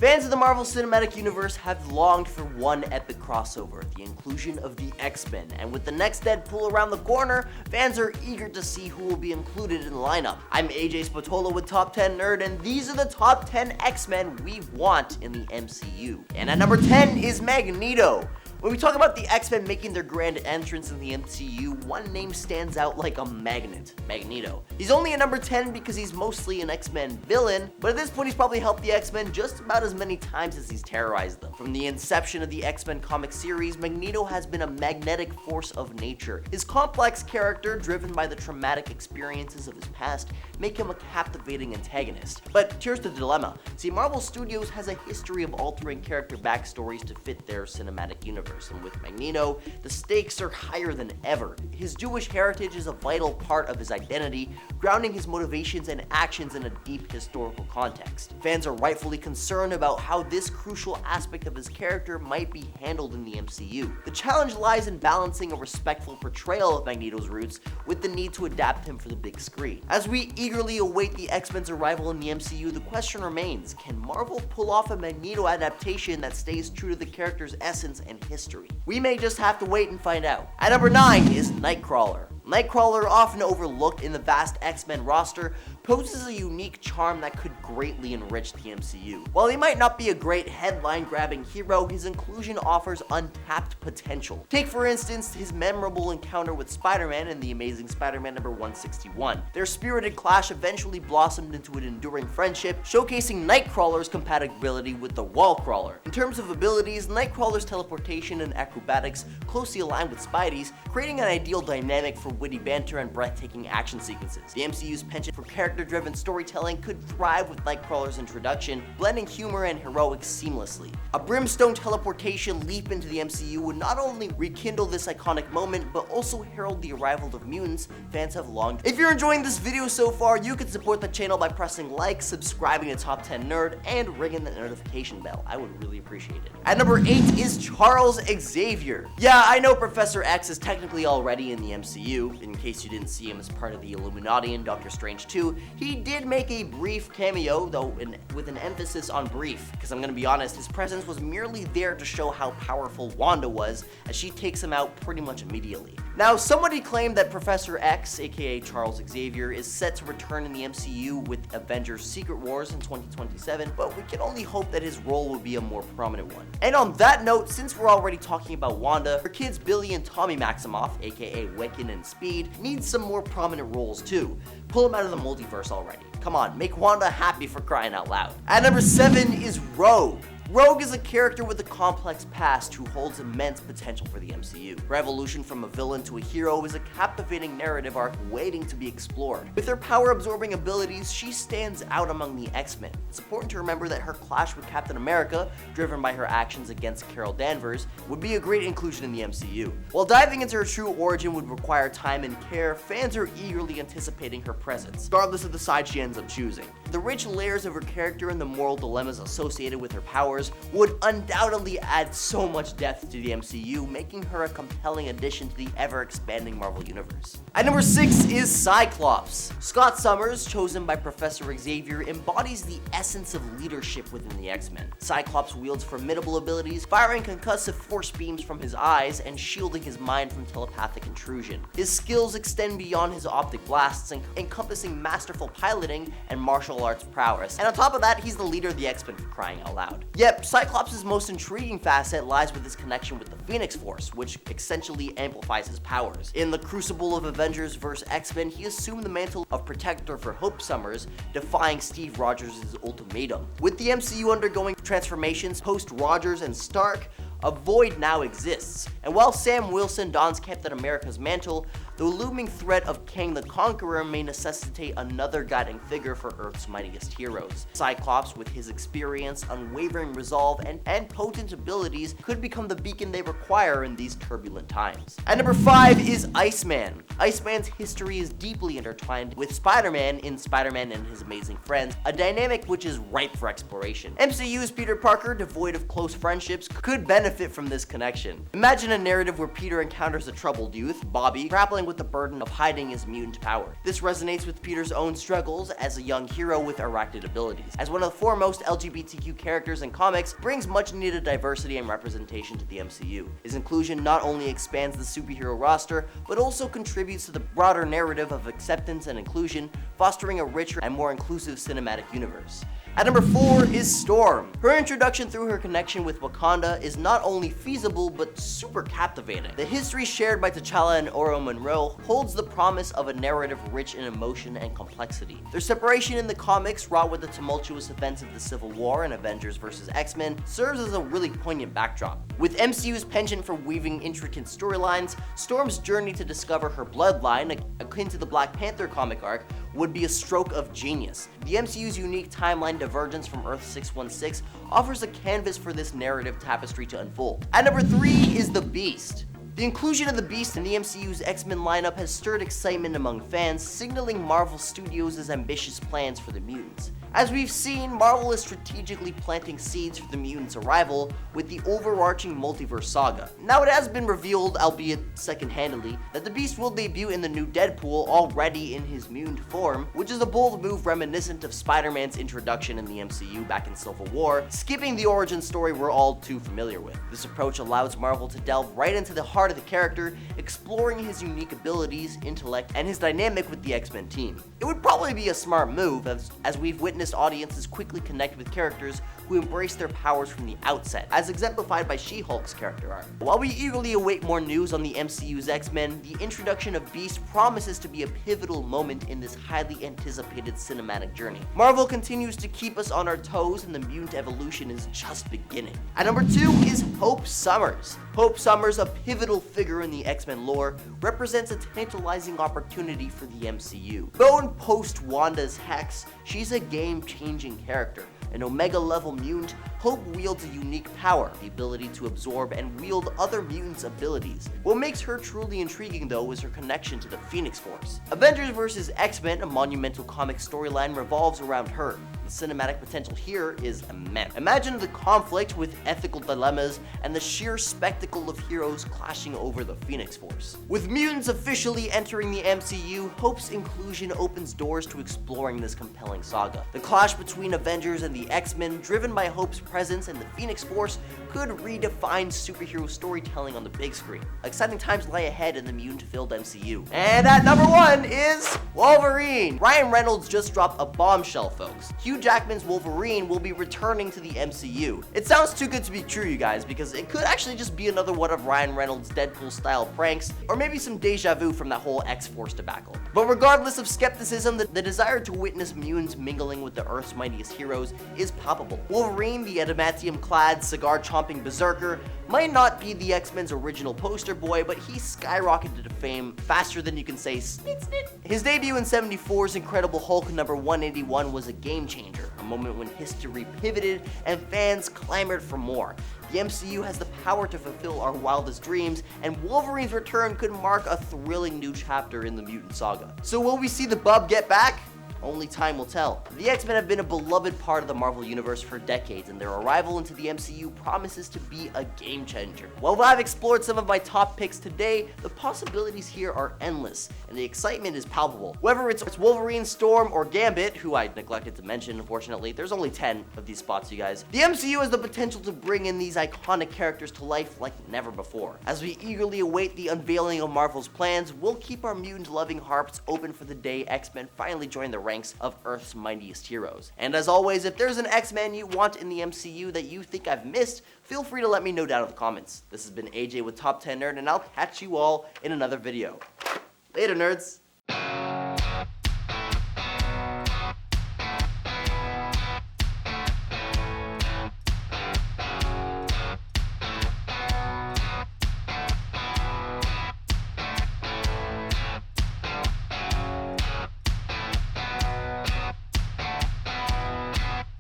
Fans of the Marvel Cinematic Universe have longed for one epic crossover, the inclusion of the X-Men, and with the next Deadpool around the corner, fans are eager to see who will be included in the lineup. I'm AJ Spatola with Top 10 Nerd, and these are the top 10 X-Men we want in the MCU. And at number 10 is Magneto. When we talk about the X-Men making their grand entrance in the MCU, one name stands out like a magnet: Magneto. He's only at number 10 because he's mostly an X-Men villain, but at this point he's probably helped the X-Men just about as many times as he's terrorized them. From the inception of the X-Men comic series, Magneto has been a magnetic force of nature. His complex character, driven by the traumatic experiences of his past, make him a captivating antagonist. But here's the dilemma. See, Marvel Studios has a history of altering character backstories to fit their cinematic universe. And with Magneto, the stakes are higher than ever. His Jewish heritage is a vital part of his identity, grounding his motivations and actions in a deep historical context. Fans are rightfully concerned about how this crucial aspect of his character might be handled in the MCU. The challenge lies in balancing a respectful portrayal of Magneto's roots with the need to adapt him for the big screen. As we eagerly await the X-Men's arrival in the MCU, the question remains, can Marvel pull off a Magneto adaptation that stays true to the character's essence and history? We may just have to wait and find out. At number 9 is NIGHTCRAWLER. NIGHTCRAWLER, often overlooked in the vast X-Men roster, poses a unique charm that could greatly enrich the MCU. While he might not be a great headline-grabbing hero, his inclusion offers untapped potential. Take, for instance, his memorable encounter with Spider-Man in The Amazing Spider-Man number 161. Their spirited clash eventually blossomed into an enduring friendship, showcasing NIGHTCRAWLER's compatibility with the Wallcrawler. In terms of abilities, NIGHTCRAWLER's teleportation and acrobatics closely align with Spidey's, creating an ideal dynamic for witty banter and breathtaking action sequences. The MCU's penchant for character-driven storytelling could thrive with NIGHTCRAWLER's introduction, blending humor and heroics seamlessly. A brimstone teleportation leap into the MCU would not only rekindle this iconic moment, but also herald the arrival of mutants fans have longed. If you're enjoying this video so far, you can support the channel by pressing like, subscribing to Top 10 Nerd, and ringing the notification bell. I would really appreciate it. At number 8 is Charles Xavier. Yeah, I know Professor X is technically already in the MCU. In case you didn't see him as part of the Illuminati in Doctor Strange 2, he did make a brief cameo, though with an emphasis on brief, because I'm gonna be honest, his presence was merely there to show how powerful Wanda was, as she takes him out pretty much immediately. Now, somebody claimed that Professor X, aka Charles Xavier, is set to return in the MCU with Avengers Secret Wars in 2027, but we can only hope that his role will be a more prominent one. And on that note, since we're already talking about Wanda, her kids Billy and Tommy Maximoff, aka Wiccan and Speed, need some more prominent roles too. Pull them out of the multiverse already. Come on, make Wanda happy, for crying out loud. At number 7 is Rogue. Rogue is a character with a complex past who holds immense potential for the MCU. Her evolution from a villain to a hero is a captivating narrative arc waiting to be explored. With her power-absorbing abilities, she stands out among the X-Men. It's important to remember that her clash with Captain America, driven by her actions against Carol Danvers, would be a great inclusion in the MCU. While diving into her true origin would require time and care, fans are eagerly anticipating her presence, regardless of the side she ends up choosing. The rich layers of her character and the moral dilemmas associated with her powers would undoubtedly add so much depth to the MCU, making her a compelling addition to the ever-expanding Marvel Universe. At number 6 is Cyclops. Scott Summers, chosen by Professor Xavier, embodies the essence of leadership within the X-Men. Cyclops wields formidable abilities, firing concussive force beams from his eyes and shielding his mind from telepathic intrusion. His skills extend beyond his optic blasts, encompassing masterful piloting and martial arts prowess. And on top of that, he's the leader of the X-Men, for crying out loud. Yep, Cyclops' most intriguing facet lies with his connection with the Phoenix Force, which essentially amplifies his powers. In the crucible of Avengers vs. X-Men, he assumed the mantle of Protector for Hope Summers, defying Steve Rogers' ultimatum. With the MCU undergoing transformations post-Rogers and Stark, a void now exists, and while Sam Wilson dons Captain America's mantle, the looming threat of Kang the Conqueror may necessitate another guiding figure for Earth's mightiest heroes. Cyclops, with his experience, unwavering resolve, and potent abilities, could become the beacon they require in these turbulent times. At number 5 is Iceman. Iceman's history is deeply intertwined with Spider-Man in Spider-Man and His Amazing Friends, a dynamic which is ripe for exploration. MCU's Peter Parker, devoid of close friendships, could benefit from this connection. Imagine a narrative where Peter encounters a troubled youth, Bobby, grappling dealing with the burden of hiding his mutant power. This resonates with Peter's own struggles as a young hero with arachnid abilities. As one of the foremost LGBTQ characters in comics, brings much needed diversity and representation to the MCU. His inclusion not only expands the superhero roster, but also contributes to the broader narrative of acceptance and inclusion, fostering a richer and more inclusive cinematic universe. At number 4 is Storm. Her introduction through her connection with Wakanda is not only feasible, but super captivating. The history shared by T'Challa and Ororo Munroe holds the promise of a narrative rich in emotion and complexity. Their separation in the comics, wrought with the tumultuous events of the Civil War and Avengers vs. X-Men, serves as a really poignant backdrop. With MCU's penchant for weaving intricate storylines, Storm's journey to discover her bloodline, akin to the Black Panther comic arc, would be a stroke of genius. The MCU's unique timeline divergence from Earth 616 offers a canvas for this narrative tapestry to unfold. At number 3 is the Beast. The inclusion of the Beast in the MCU's X-Men lineup has stirred excitement among fans, signaling Marvel Studios' ambitious plans for the mutants. As we've seen, Marvel is strategically planting seeds for the mutants' arrival with the overarching multiverse saga. Now it has been revealed, albeit second-handedly, that the Beast will debut in the new Deadpool already in his mutant form, which is a bold move reminiscent of Spider-Man's introduction in the MCU back in Civil War, skipping the origin story we're all too familiar with. This approach allows Marvel to delve right into the heart of the character, exploring his unique abilities, intellect, and his dynamic with the X-Men team. It would probably be a smart move, as we've witnessed audiences quickly connect with characters who embrace their powers from the outset, as exemplified by She-Hulk's character arc. While we eagerly await more news on the MCU's X-Men, the introduction of Beast promises to be a pivotal moment in this highly anticipated cinematic journey. Marvel continues to keep us on our toes, and the mutant evolution is just beginning. At number 2 is Hope Summers. Hope Summers, a pivotal figure in the X-Men lore, represents a tantalizing opportunity for the MCU. Though in post-Wanda's Hex, she's a game-changing character. An Omega-level mutant, Hope wields a unique power, the ability to absorb and wield other mutants' abilities. What makes her truly intriguing, though, is her connection to the Phoenix Force. Avengers vs. X-Men, a monumental comic storyline, revolves around her. The cinematic potential here is immense. Imagine the conflict with ethical dilemmas and the sheer spectacle of heroes clashing over the Phoenix Force. With mutants officially entering the MCU, Hope's inclusion opens doors to exploring this compelling saga. The clash between Avengers and the X-Men, driven by Hope's presence and the Phoenix Force, could redefine superhero storytelling on the big screen. Exciting times lie ahead in the mutant-filled MCU. And at number 1 is Wolverine. Ryan Reynolds just dropped a bombshell, folks. Hugh Jackman's Wolverine will be returning to the MCU. It sounds too good to be true, you guys, because it could actually just be another one of Ryan Reynolds' Deadpool-style pranks, or maybe some deja vu from that whole X-Force debacle. But regardless of skepticism, the desire to witness mutants mingling with the Earth's mightiest heroes is palpable. Wolverine, the adamantium-clad, cigar-chomping berserker, might not be the X-Men's original poster boy, but he skyrocketed to fame faster than you can say snit snit. His debut in 74's Incredible Hulk number 181 was a game changer, a moment when history pivoted and fans clamored for more. The MCU has the power to fulfill our wildest dreams, and Wolverine's return could mark a thrilling new chapter in the mutant saga. So will we see the bub get back? Only time will tell. The X-Men have been a beloved part of the Marvel Universe for decades, and their arrival into the MCU promises to be a game changer. While I've explored some of my top picks today, the possibilities here are endless, and the excitement is palpable. Whether it's Wolverine, Storm, or Gambit, who I neglected to mention, unfortunately, there's only 10 of these spots, you guys. The MCU has the potential to bring in these iconic characters to life like never before. As we eagerly await the unveiling of Marvel's plans, we'll keep our mutant-loving hearts open for the day X-Men finally join the ranks of Earth's mightiest heroes. And as always, if there's an X-Men you want in the MCU that you think I've missed, feel free to let me know down in the comments. This has been AJ with Top 10 Nerd, and I'll catch you all in another video. Later, nerds!